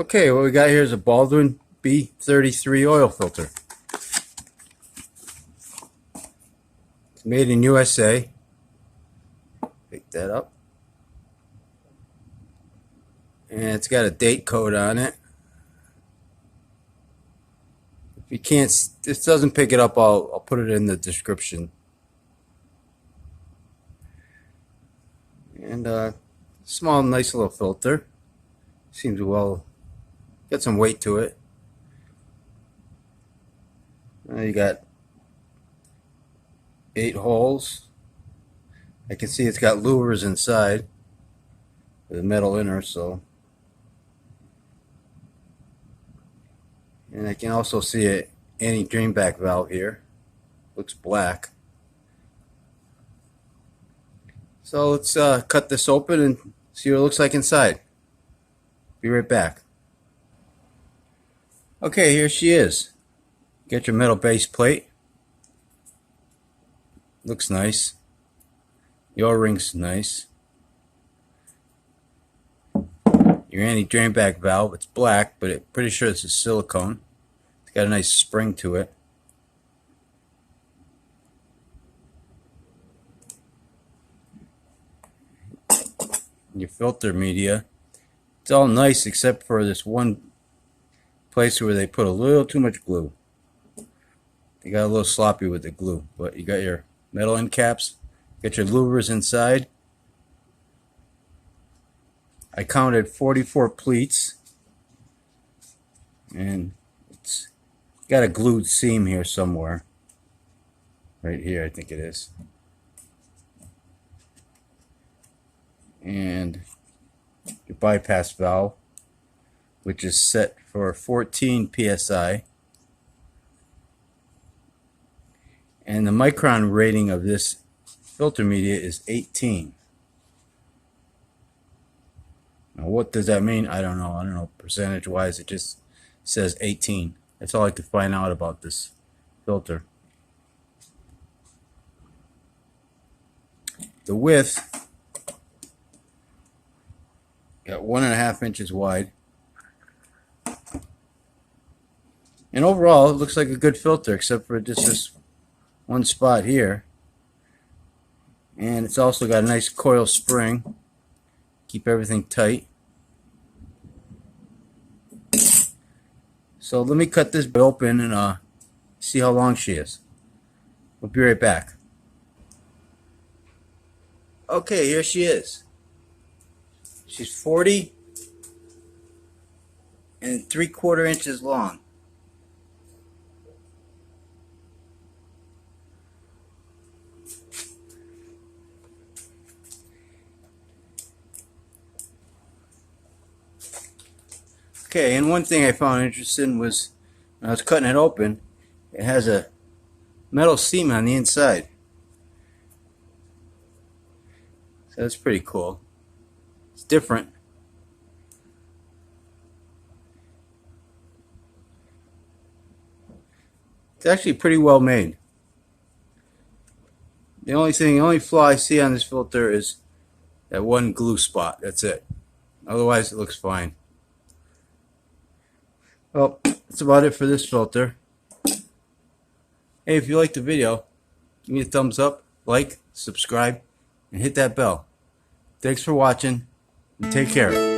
Okay, what we got here is a Baldwin B33 oil filter. It's made in USA. Pick that up. And it's got a date code on it. If you can't, this doesn't pick it up, I'll put it in the description. And small, nice little filter. Seems well, got some weight to it. You got 8 holes. I can see it's got louvers inside with a metal inner, so. And I can also see an anti-drainback valve here. Looks black. So let's cut this open and see what it looks like inside. Be right back. Okay, here she is. Get your metal base plate. Looks nice. The O-ring's nice. Your anti-drainback valve, it's black, but I'm pretty sure it's a silicone. It's got a nice spring to it. Your filter media, it's all nice except for this one place where they put a little too much glue. They got a little sloppy with the glue, but you got your metal end caps, got your louvers inside. I counted 44 pleats, and it's got a glued seam here somewhere. Right here, I think it is. And your bypass valve, which is set for 14 psi. And the micron rating of this filter media is 18. Now what does that mean? I don't know. Percentage wise, it just says 18. That's all I could find out about this filter. The width, got 1.5 inches wide. And overall, it looks like a good filter, except for just this one spot here. And it's also got a nice coil spring. Keep everything tight. So let me cut this open and see how long she is. We'll be right back. Okay, here she is. She's 40 and 3/4 inches long. Okay, and one thing I found interesting was when I was cutting it open, it has a metal seam on the inside. So that's pretty cool. It's different. It's actually pretty well made. The only flaw I see on this filter is that one glue spot. That's it. Otherwise, it looks fine. Well, that's about it for this filter. Hey, if you liked the video, give me a thumbs up, like, subscribe, and hit that bell. Thanks for watching, and take care.